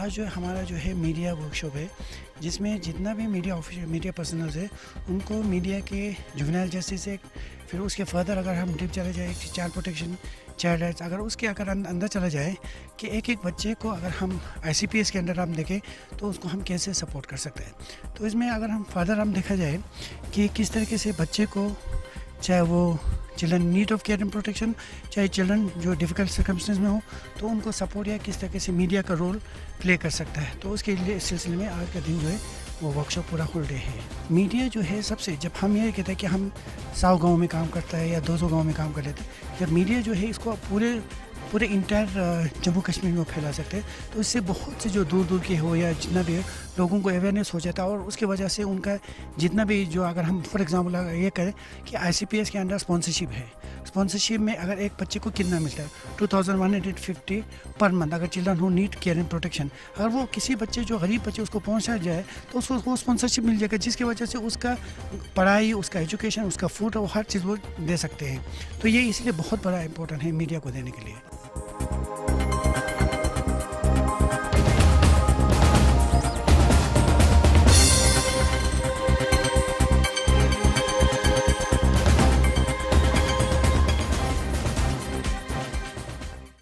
आज जो हमारा जो है मीडिया वर्कशॉप है, जिसमें जितना भी मीडिया पर्सनल्स है उनको मीडिया के जुवेनाइल जस्टिस एक्ट, फिर उसके फर्दर अगर हम डीप चले जाए चाइल्ड प्रोटेक्शन, चाइल्ड राइट्स, अगर उसके अंदर चला जाए कि एक एक बच्चे को अगर हम ICPS के अंदर हम देखें तो उसको हम कैसे सपोर्ट कर सकते हैं। तो इसमें अगर हम फर्दर हम देखा जाए कि किस तरीके से बच्चे को, चाहे वो children need of care and protection, चाहे चिल्ड्रन जो डिफ़िकल्ट सर्कमस्टेंस में हो, तो उनको सपोर्ट या किस तरीके से मीडिया का रोल प्ले कर सकता है। तो उसके लिए इस सिलसिले में आज का दिन जो है वो वर्कशॉप पूरा फुल डे है। मीडिया जो है सबसे, जब हम ये कहते हैं कि हम 100 गाँव में काम करता है या 200 गाँव में काम कर लेते हैं, जब मीडिया जो है इसको पूरे इंटायर जम्मू कश्मीर में फैला सकते हैं, तो इससे बहुत से जो दूर दूर के हो या जितना भी लोगों को अवेयरनेस हो जाता है, और उसके वजह से उनका जितना भी जो, अगर हम फॉर एग्जांपल ये करें कि ICPS के अंदर स्पॉन्सरशिप है, स्पॉन्सरशिप में अगर एक बच्चे को कितना मिलता है 2150 पर मंथ, अगर चिल्ड्रन हो नीड केयर एंड प्रोटेक्शन, अगर वो किसी बच्चे जो गरीब बच्चे उसको पहुँचा जाए तो उसको वो स्पॉन्सरशिप मिल जाएगा, जिसकी वजह से उसका पढ़ाई, उसका एजुकेशन, उसका फूड, वो हर चीज़ वो दे सकते हैं। तो ये इसलिए बहुत बड़ा इंपॉर्टेंट है मीडिया को देने के लिए।